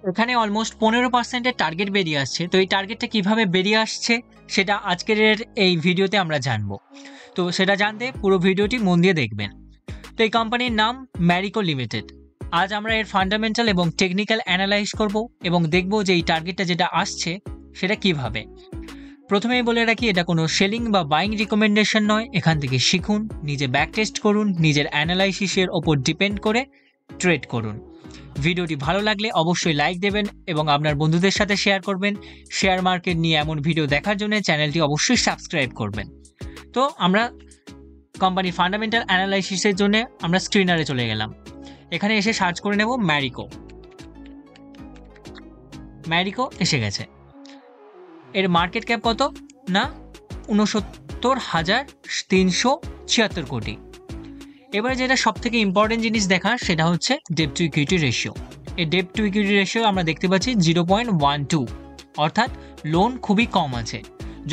এখানে almost 15% target বেরিয়ে আসছে। তো এই টার্গেটটা কিভাবে বেরিয়ে আসছে সেটা আজকের এই ভিডিওতে আমরা জানবো। তো সেটা জানতে পুরো ভিডিওটি মন দিয়ে দেখবেন। তো এই কোম্পানির নাম ম্যারিকো লিমিটেড। আজ আমরা এর ফান্ডামেন্টাল এবং টেকনিক্যাল অ্যানালাইজ করব এবং দেখব যে এই টার্গেটটা যেটা আসছে সেটা কিভাবে। প্রথমেই বলে রাখি, এটা কোনো সেলিং বা বাইং রিকমেন্ডেশন নয়। এখান থেকে শিখুন, নিজে ব্যাক টেস্ট করুন, নিজের অ্যানালাইসিসের ওপর ডিপেন্ড করে ট্রেড করুন। ভিডিওটি ভালো লাগলে অবশ্যই লাইক দেবেন এবং আপনার বন্ধুদের সাথে শেয়ার করবেন। শেয়ার মার্কেট নিয়ে এমন ভিডিও দেখার জন্য চ্যানেলটি অবশ্যই সাবস্ক্রাইব করবেন। তো আমরা কোম্পানি ফান্ডামেন্টাল অ্যানালাইসিসের জন্য আমরা স্ক্রিনারে চলে গেলাম। এখানে এসে সার্চ করে নেব ম্যারিকো। ম্যারিকো এসে গেছে। এর মার্কেট ক্যাপ কত না 69,376 কোটি। এবারে যেটা সব থেকে ইম্পর্টেন্ট জিনিস দেখা সেটা হচ্ছে ডেট টু ইকুইটি রেশিও। এই ডেট টু ইকুইটি রেশিও আমরা দেখতে পাচ্ছি 0.12, অর্থাৎ লোন খুবই কম আছে।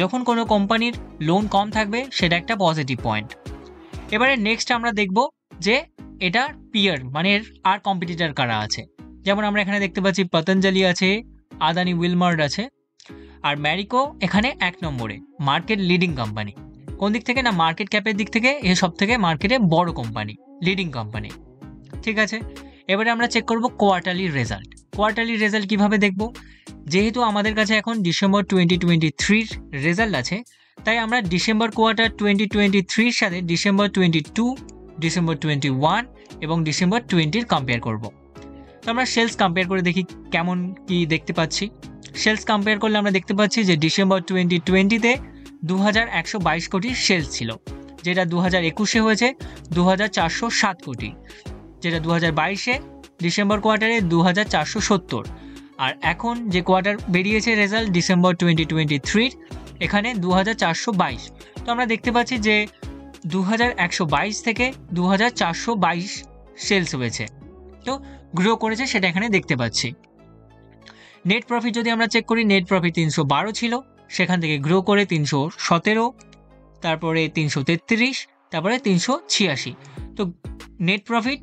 যখন কোনো কোম্পানির লোন কম থাকবে সেটা একটা পজিটিভ পয়েন্ট। এবারে নেক্সট আমরা দেখব যে এটার পিয়ার মানে আর কম্পিটিটর কারা আছে। যেমন আমরা এখানে দেখতে পাচ্ছি পতঞ্জলি আছে, আদানি উইলমার্ট আছে, আর ম্যারিকো এখানে 1 নম্বরে মার্কেট লিডিং কোম্পানি। কোন দিক থেকে না মার্কেট ক্যাপের দিক থেকে এ সব থেকে মার্কেটে বড় কোম্পানি, লিডিং কোম্পানি। ঠিক আছে, এবারে আমরা চেক করব কোয়ার্টারলি রেজাল্ট। কোয়ার্টারলি রেজাল্ট কিভাবে দেখব? যেহেতু আমাদের কাছে এখন ডিসেম্বর 2023 রেজাল্ট আছে, তাই আমরা ডিসেম্বর কোয়ার্টার 2023 সাথে ডিসেম্বর 22, ডিসেম্বর 21 এবং ডিসেম্বর 20 কম্পেয়ার করব। তো আমরা সেলস কম্পেয়ার করে দেখি কেমন কি দেখতে পাচ্ছি। সেলস কম্পেয়ার করলে আমরা দেখতে পাচ্ছি যে ডিসেম্বর 2020-তে 2122 কোটি সেলস ছিল, যেটা 2021-এ হয়েছে 2407 কোটি, যেটা 2022-এ ডিসেম্বর কোয়ার্টারে 2470। আর এখন যে কোয়ার্টার বেরিয়েছে রেজাল্ট ডিসেম্বর 2023, এখানে 2422। তো আমরা দেখতে পাচ্ছি যে 2122 থেকে 2422 সেলস হয়েছে, তো গ্রো করেছে সেটা এখানে দেখতে পাচ্ছি। নেট প্রফিট যদি আমরা চেক করি, নেট প্রফিট 312 ছিল, সেখান থেকে গ্রো করে 317, তারপরে 333, তারপরে 386। তো নেট প্রফিট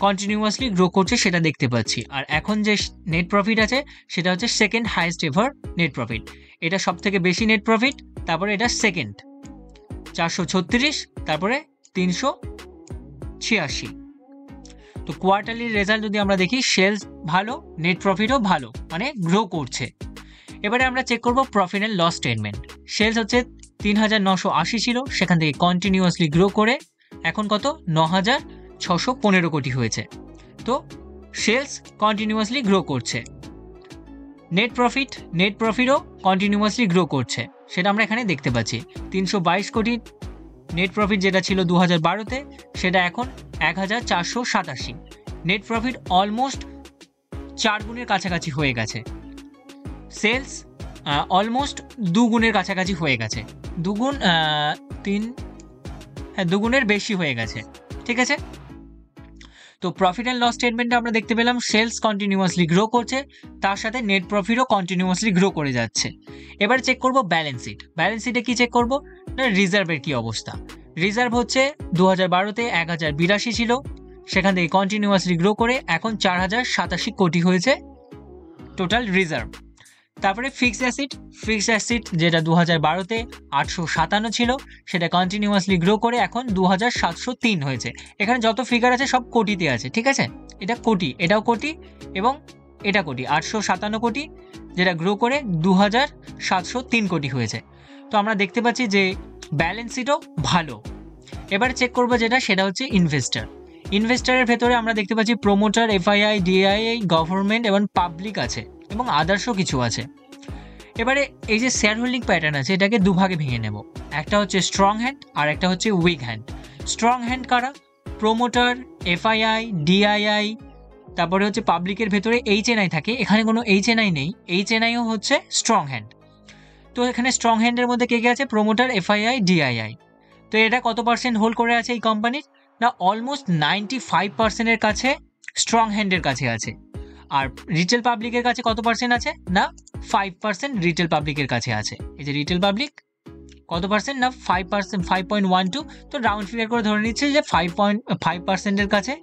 কন্টিনিউয়াসলি গ্রো করছে সেটা দেখতে পাচ্ছি। আর এখন যে নেট প্রফিট আছে সেটা হচ্ছে second highest ever net profit. এটা সব থেকে বেশি নেট প্রফিট, তারপরে এটা সেকেন্ড 436, তারপরে 386। তো কোয়ার্টারলি রেজাল্ট যদি আমরা দেখি, সেলস ভালো, নেট প্রফিটও ভালো, মানে গ্রো করছে। এবারে আমরা চেক করব profit and loss statement. Sales হচ্ছে 3,980 ছিল, সেখান থেকে কন্টিনিউয়াসলি গ্রো করে এখন কত 9,615 কোটি হয়েছে। তো সেলস কন্টিনিউয়াসলি গ্রো করছে। নেট প্রফিটও কন্টিনিউয়াসলি গ্রো করছে, সেটা আমরা এখানে দেখতে পাচ্ছি। 322 কোটি নেট প্রফিট যেটা ছিল 2012-তে, সেটা এখন 1487। নেট প্রফিট অলমোস্ট 4 গুণের কাছাকাছি হয়ে গেছে। সেলস অলমোস্ট 2 গুণের কাছাকাছি হয়ে গেছে, 2 গুণ 2 গুণের বেশি হয়ে গেছে। ঠিক আছে, তো প্রফিট অ্যান্ড লস স্টেটমেন্টে আমরা দেখতে পেলাম সেলস কন্টিনিউয়াসলি গ্রো করছে, তার সাথে নেট প্রফিটও কন্টিনিউয়াসলি গ্রো করে যাচ্ছে। এবার চেক করব ব্যালেন্স শিট। ব্যালেন্স শিটে কি চেক করব না রিজার্ভের কি অবস্থা। রিজার্ভ হচ্ছে 2012-তে 1082 ছিল, সেখান থেকে কন্টিনিউয়াসলি গ্রো করে এখন 4087 কোটি হয়েছে টোটাল রিজার্ভ। তারপরে ফিক্সড অ্যাসেট যেটা 2012-তে 857 ছিল, সেটা কন্টিনিউয়াসলি গ্রো করে এখন 2703 হয়েছে। এখানে যত ফিগার আছে সব কোটিতে আছে। ঠিক আছে, এটা কোটি, এটাও কোটি এবং এটা কোটি। 857 কোটি যেটা গ্রো করে 2703 কোটি হয়েছে। তো আমরা দেখতে পাচ্ছি যে ব্যালেন্স শিটও ভালো। এবার চেক করবো যেটা, সেটা হচ্ছে ইনভেস্টারের ভেতরে আমরা দেখতে পাচ্ছি প্রোমোটার, এফআইআই, ডিআইআই, গভর্নমেন্ট এবং পাবলিক আছে এবং আদার্সও কিছু আছে। এবারে এই যে শেয়ার হোল্ডিং প্যাটার্ন আছে, এটাকে দুভাগে ভেঙে নেব। একটা হচ্ছে স্ট্রং হ্যান্ড আর একটা হচ্ছে উইক হ্যান্ড। স্ট্রং হ্যান্ড কারা? প্রোমোটার, এফআইআই, ডিআইআই, তারপরে হচ্ছে পাবলিকের ভেতরে এইচএনআই থাকে, এখানে কোনো এইচএনআই নেই, এইচএনআইও হচ্ছে স্ট্রং হ্যান্ড। তো এখানে স্ট্রং হ্যান্ডের মধ্যে কে কে আছে? Promoter, FII, DII. তো এটা কত পার্সেন্ট হোল্ড করে আছে এই কোম্পানির? না অলমোস্ট 95%-এর কাছে স্ট্রং হ্যান্ডের কাছে আছে। আর রিটেল পাবলিকের কাছে কত পার্সেন্ট আছে? না 5% রিটেল পাবলিকের কাছে আছে। এই যে রিটেল পাবলিক কত পার্সেন্ট? না 5%, 5.12। তো রাউন্ড ফিগার করে ধরে নিচ্ছে যে 5.5%-এর কাছে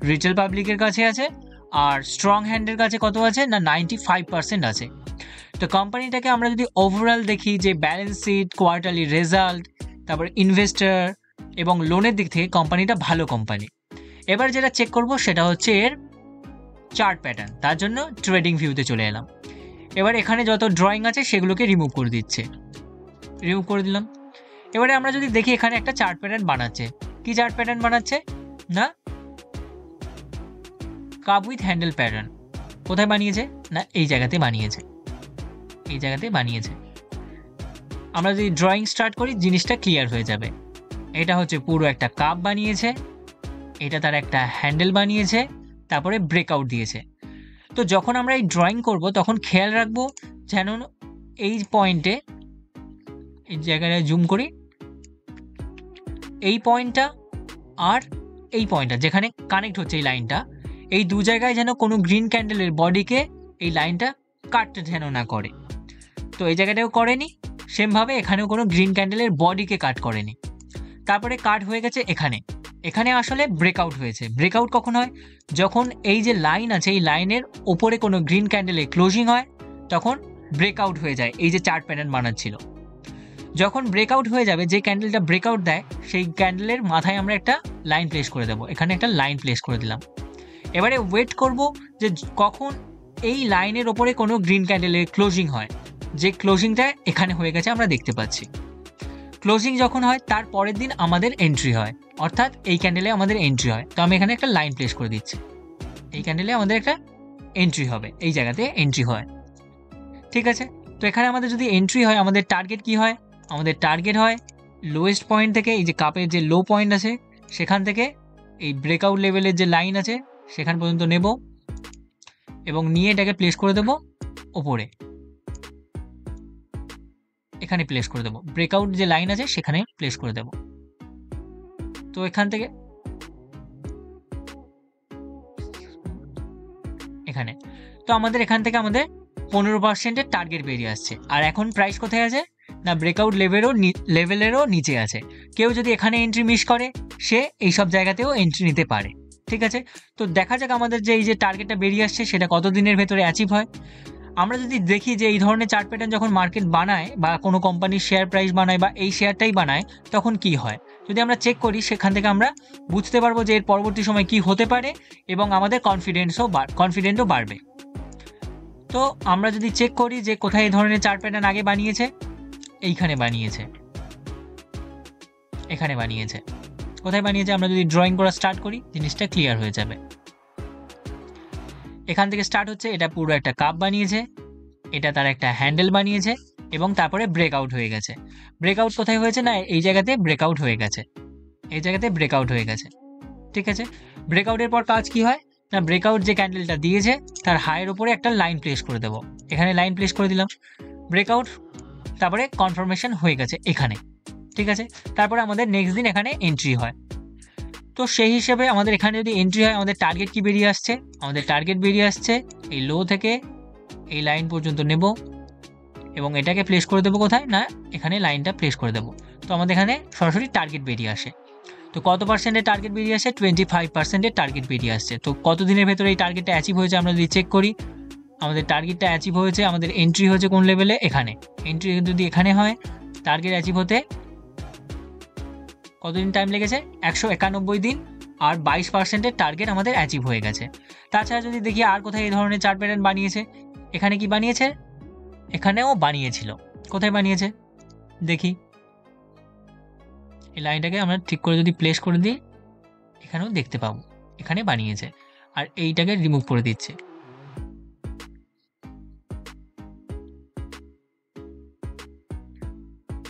রিটেল পাবলিকের কাছে আছে, আর স্ট্রং হ্যান্ডের কাছে কত আছে না 95% আছে। তো কোম্পানিটাকে আমরা যদি ওভারঅল দেখি যে ব্যালেন্স শিট, কোয়ার্টারলি রেজাল্ট, তারপর ইনভেস্টর এবং লোনের দিক থেকে কোম্পানিটা ভালো কোম্পানি। এবার যেটা চেক করব সেটা হচ্ছে এর চার্ট প্যাটার্ন। তার জন্য ট্রেডিং ভিউতে চলে এলাম। এবার এখানে যত ড্রয়িং আছে সেগুলোকে রিমুভ করে দিচ্ছে, রিমুভ করে দিলাম। এবারে আমরা যদি দেখি এখানে একটা চার্ট প্যাটার্ন বানাচ্ছে। কি চার্ট প্যাটার্ন বানাচ্ছে না কাপ উইথ হ্যান্ডেল প্যাটার্ন। কোথায় বানিয়েছে না এই জায়গাতে বানিয়েছে, এই জায়গাতে বানিয়েছে। আমরা যদি ড্রয়িং স্টার্ট করি জিনিসটা ক্লিয়ার হয়ে যাবে। এটা হচ্ছে পুরো একটা কাপ বানিয়েছে, এটা তার একটা হ্যান্ডেল বানিয়েছে, তারপরে ব্রেকআউট দিয়েছে। তো যখন আমরা এই ড্রয়িং করব তখন খেয়াল রাখবো যেন এই পয়েন্টে, এই জায়গায় জুম করি, এই পয়েন্টটা আর এই পয়েন্টটা যেখানে কানেক্ট হচ্ছে এই লাইনটা, এই দু জায়গায় যেন কোনো গ্রিন ক্যান্ডেলের বডিকে এই লাইনটা কাটতে যেন না করে। তো এই জায়গাটাও করেনি, সেমভাবে এখানেও কোনো গ্রিন ক্যান্ডেলের বডিকে কাট করেনি। তারপরে কাট হয়ে গেছে এখানে, এখানে আসলে ব্রেকআউট হয়েছে। ব্রেকআউট কখন হয়? যখন এই যে লাইন আছে এই লাইনের ওপরে কোনো গ্রিন ক্যান্ডেলে ক্লোজিং হয় তখন ব্রেকআউট হয়ে যায়। এই যে চার্ট প্যাটার্ন বানাচ্ছিল, যখন ব্রেকআউট হয়ে যাবে, যে ক্যান্ডেলটা ব্রেকআউট দেয় সেই ক্যান্ডেলের মাথায় আমরা একটা লাইন প্লেস করে দেবো। এখানে একটা লাইন প্লেস করে দিলাম। এবারে ওয়েট করব যে কখন এই লাইনের ওপরে কোনো গ্রিন ক্যান্ডেলের ক্লোজিং হয়। যে ক্লোজিংটা এখানে হয়ে গেছে আমরা দেখতে পাচ্ছি। ক্লোজিং যখন হয় তার পরের দিন আমাদের এন্ট্রি হয়, অর্থাৎ এই ক্যান্ডেলে আমাদের এন্ট্রি হয়। তো আমি এখানে একটা লাইন প্লেস করে দিচ্ছি, এই ক্যান্ডেলে আমাদের একটা এন্ট্রি হবে, এই জায়গাতে এন্ট্রি হয়। ঠিক আছে, তো এখানে আমাদের যদি এন্ট্রি হয় আমাদের টার্গেট কি হয়? আমাদের টার্গেট হয় লোয়েস্ট পয়েন্ট থেকে, এই যে কাপের যে লো পয়েন্ট আছে সেখান থেকে এই ব্রেকআউট লেভেলের যে লাইন আছে সেখান পর্যন্ত নেব এবং নিয়ে এটাকে প্লেস করে দেব ওপরে, এখানে প্লেস করে দেবো। ব্রেকআউট যে লাইন আছে সেখানে প্লেস করে দেব। তো এখান থেকে এখানে, তো আমাদের এখান থেকে আমাদের 15%-এর টার্গেট বেরিয়ে আসছে। আর এখন প্রাইস কোথায় আছে না ব্রেকআউট লেভেলেরও নিচে আছে। কেউ যদি এখানে এন্ট্রি মিস করে সে এইসব জায়গাতেও এন্ট্রি নিতে পারে। ঠিক আছে, তো দেখা যাক আমাদের যে এই যে টার্গেটটা বেরিয়ে আসছে সেটা কত দিনের ভেতরে অ্যাচিভ হয়। আমরা যদি দেখি যে এই ধরনের চার্ট প্যাটার্ন যখন মার্কেট বানায় বা কোনো কোম্পানির শেয়ার প্রাইস বানায় বা এই শেয়ারটাই বানায় তখন কি হয়, যদি আমরা চেক করি সেখান থেকে আমরা বুঝতে পারবো যে এর পরবর্তী সময় কি হতে পারে এবং আমাদের কনফিডেন্টও বাড়বে। তো আমরা যদি চেক করি যে কোথায় এই ধরনের চার্ট প্যাটার্ন আগে বানিয়েছে, এইখানে বানিয়েছে, এখানে বানিয়েছে। কোথায় বানিয়েছে আমরা যদি ড্রয়িং করা স্টার্ট করি জিনিসটা ক্লিয়ার হয়ে যাবে। এখান থেকে স্টার্ট হচ্ছে, এটা পুরো একটা কাপ বানিয়েছে, এটা তার একটা হ্যান্ডেল বানিয়েছে এবং তারপরে ব্রেকআউট হয়ে গেছে। ব্রেকআউট কোথায় হয়েছে না এই জায়গাতে ব্রেকআউট হয়ে গেছে, এই জায়গাতে ব্রেকআউট হয়ে গেছে। ঠিক আছে, ব্রেকআউটের পর কাজ কি হয় না ব্রেকআউট যে ক্যান্ডেলটা দিয়েছে তার হাইয়ের উপরে একটা লাইন প্লেস করে দেবো। এখানে লাইন প্লেস করে দিলাম, ব্রেকআউট, তারপরে কনফার্মেশন হয়ে গেছে এখানে। ঠিক আছে, তারপরে আমাদের নেক্সট দিন এখানে এন্ট্রি হয়। তো সেই হিসেবে আমাদের এখানে যদি এন্ট্রি হয় আমাদের টার্গেট কি বেরিয়ে আসছে, আমাদের টার্গেট বেরিয়ে আসছে এই লো থেকে এই লাইন পর্যন্ত নেব এবং এটাকে প্লেস করে দেবো কোথায় না এখানে লাইনটা প্লেস করে দেবো। তো আমাদের এখানে সরাসরি টার্গেট বেরিয়ে আসে। তো কত পার্সেন্টের টার্গেট বেরিয়ে আসে? 25%-এর টার্গেট বেরিয়ে আসছে। তো কত দিনের ভেতরে এই টার্গেটটা অ্যাচিভ হয়েছে আমরা যদি চেক করি, আমাদের টার্গেটটা অ্যাচিভ হয়েছে, আমাদের এন্ট্রি হয়েছে কোন লেভেলে এখানে, এন্ট্রি যদি এখানে হয় টার্গেট অ্যাচিভ হতে কতদিন টাইম লেগেছে? 191 দিন, আর 22%-এর টার্গেট আমাদের অ্যাচিভ হয়ে গেছে। তাছাড়া যদি দেখি আর কোথায় এই ধরনের চার্ট প্যাটার্ন বানিয়েছে, এখানে কি বানিয়েছে? এখানেও বানিয়েছিল। কোথায় বানিয়েছে দেখি, এই লাইনটাকে আমরা ঠিক করে যদি প্লেস করে দিই এখানেও দেখতে পাবো এখানে বানিয়েছে, আর এইটাকে রিমুভ করে দিচ্ছে।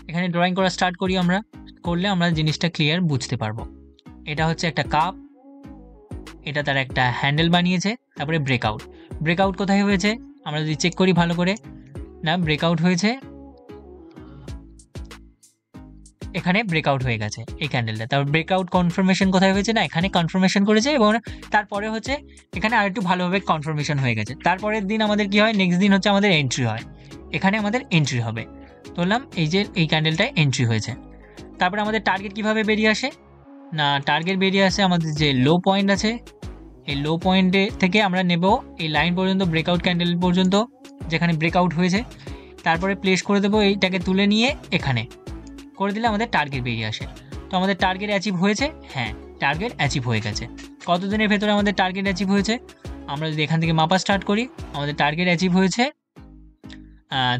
এখানে ড্রয়িং করা স্টার্ট করি আমরা, করলে আমরা জিনিসটা ক্লিয়ার বুঝতে পারবো। এটা হচ্ছে একটা কাপ, এটা তার একটা হ্যান্ডেল বানিয়েছে, তারপরে ব্রেকআউট। ব্রেকআউট কোথায় হয়েছে আমরা যদি চেক করি ভালো করে, না ব্রেকআউট হয়েছে এখানে, ব্রেকআউট হয়ে গেছে এই ক্যান্ডেলটা। তারপর ব্রেকআউট কনফার্মেশন কোথায় হয়েছে না এখানে কনফার্মেশন করেছে, এবং তারপরে হচ্ছে এখানে আরেকটু ভালোভাবে কনফার্মেশন হয়ে গেছে। তারপরের দিন আমাদের কি হয়, নেক্সট দিন হচ্ছে আমাদের এন্ট্রি হয়, এখানে আমাদের এন্ট্রি হবে। ধরলাম এই যে এই ক্যান্ডেলটায় এন্ট্রি হয়েছে। তারপরে আমাদের টার্গেট কিভাবে বেরিয়ে আসে না টার্গেট বেরিয়ে আসে আমাদের যে লো পয়েন্ট আছে এই লো পয়েন্টে থেকে আমরা নেব এই লাইন পর্যন্ত, ব্রেকআউট ক্যান্ডেল পর্যন্ত যেখানে ব্রেকআউট হয়েছে, তারপরে প্লেস করে দেবো, এইটাকে তুলে নিয়ে এখানে করে দিলে আমাদের টার্গেট বেরিয়ে আসে। তো আমাদের টার্গেট অ্যাচিভ হয়েছে, হ্যাঁ টার্গেট অ্যাচিভ হয়ে গেছে। কতদিনের ভেতরে আমাদের টার্গেট অ্যাচিভ হয়েছে? আমরা যদি এখান থেকে মাপা স্টার্ট করি, আমাদের টার্গেট অ্যাচিভ হয়েছে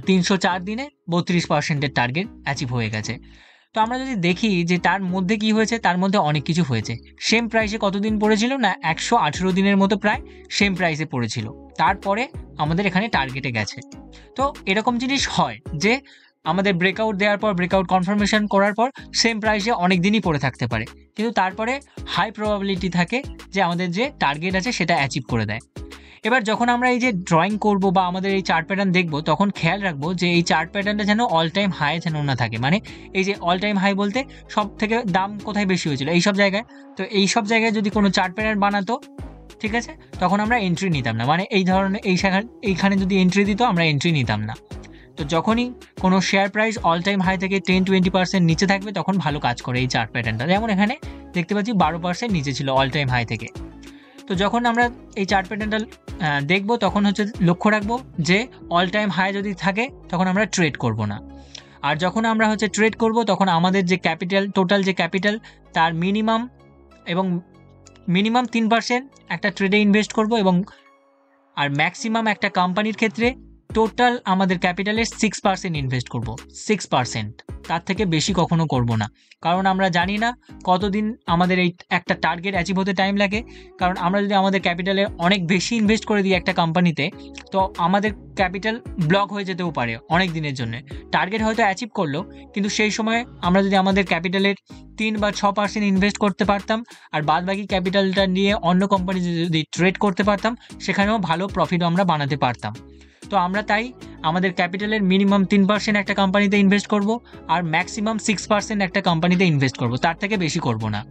304 দিনে 32%-এর টার্গেট অ্যাচিভ হয়ে গেছে। তো আমরা যদি দেখি যে তার মধ্যে কি হয়েছে, তার মধ্যে অনেক কিছু হয়েছে। সেম প্রাইসে কতদিন পড়েছিল না 118 দিনের মতো প্রায় সেম প্রাইসে পড়েছিল, তারপরে আমাদের এখানে টার্গেটে গেছে। তো এরকম জিনিস হয় যে আমাদের ব্রেকআউট দেওয়ার পর, ব্রেকআউট কনফার্মেশন করার পর সেম প্রাইসে অনেক দিনই পড়ে থাকতে পারে, কিন্তু তারপরে হাই প্রবাবিলিটি থাকে যে আমাদের যে টার্গেট আছে সেটা অ্যাচিভ করে দেয়। এবার যখন আমরা এই যে ড্রয়িং করব বা আমাদের এই চার্ট প্যাটার্ন দেখব, তখন খেয়াল রাখবো যে এই চার্ট প্যাটার্নটা যেন অল টাইম হাই যেন না থাকে। মানে এই যে অল টাইম হাই বলতে সব থেকে দাম কোথায় বেশি হয়েছিল, এই সব জায়গায়। তো এই সব জায়গায় যদি কোনো চার্ট প্যাটার্ন বানাতো, ঠিক আছে, তখন আমরা এন্ট্রি নিতাম না। মানে এই ধরনের এইখানে যদি এন্ট্রি দিত, আমরা এন্ট্রি নিতাম না। তো যখনই কোনো share price all time high থেকে 10-20% নিচে থাকবে, তখন ভালো কাজ করে এই চার্ট প্যাটার্নটা। যেমন এখানে দেখতে পাচ্ছি 12% নিচে ছিল অল টাইম হাই থেকে। তো যখন আমরা এই চার্ট প্যাটার্নটা দেখব, তখন হচ্ছে লক্ষ্য রাখবো যে অল টাইম হাই যদি থাকে তখন আমরা ট্রেড করব না। আর যখন আমরা হচ্ছে ট্রেড করব, তখন আমাদের যে ক্যাপিটাল, টোটাল যে ক্যাপিটাল, তার মিনিমাম 3% একটা ট্রেডে ইনভেস্ট করব, এবং আর ম্যাক্সিমাম একটা কোম্পানির ক্ষেত্রে টোটাল আমাদের ক্যাপিটালের 6% ইনভেস্ট করব। 6%, তার থেকে বেশি কখনো করব না। কারণ আমরা জানি না কতদিন আমাদের এই একটা টার্গেট অ্যাচিভ হতে টাইম লাগে। কারণ আমরা যদি আমাদের ক্যাপিটালে অনেক বেশি ইনভেস্ট করে দিই একটা কোম্পানিতে, তো আমাদের ক্যাপিটাল ব্লক হয়ে যেতেও পারে অনেক দিনের জন্য। টার্গেট হয়তো অ্যাচিভ করলো, কিন্তু সেই সময় আমরা যদি আমাদের ক্যাপিটালের 3 বা 6% ইনভেস্ট করতে পারতাম, আর বাদ বাকি ক্যাপিটালটা নিয়ে অন্য কোম্পানি যদি ট্রেড করতে পারতাম, সেখানেও ভালো প্রফিট আমরা বানাতে পারতাম। তো আমরা তাই আমাদের ক্যাপিটালের মিনিমাম 3% একটা কোম্পানিতে ইনভেস্ট করব, আর ম্যাক্সিমাম 6% একটা কোম্পানিতে ইনভেস্ট করব, তার থেকে বেশি করব না।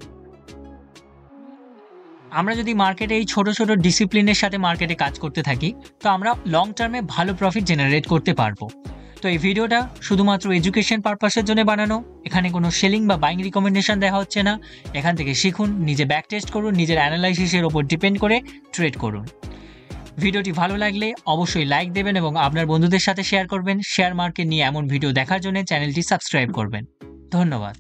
আমরা যদি মার্কেটে এই ছোট ছোট ডিসিপ্লিনের সাথে মার্কেটে কাজ করতে থাকি, তো আমরা লং টার্মে ভালো প্রফিট জেনারেট করতে পারবো। তো এই ভিডিওটা শুধুমাত্র এডুকেশন পারপাসের জন্য বানানো, এখানে কোনো সেলিং বা বাইং রিকমেন্ডেশন দেওয়া হচ্ছে না। এখান থেকে শিখুন, নিজে ব্যাক টেস্ট করুন, নিজের অ্যানালাইসিসের ওপর ডিপেন্ড করে ট্রেড করুন। ভিডিওটি ভালো লাগলে অবশ্যই লাইক দেবেন এবং আপনার বন্ধুদের সাথে শেয়ার করবেন। শেয়ার মার্কেট নিয়ে এমন ভিডিও দেখার জন্য চ্যানেলটি সাবস্ক্রাইব করবেন। ধন্যবাদ।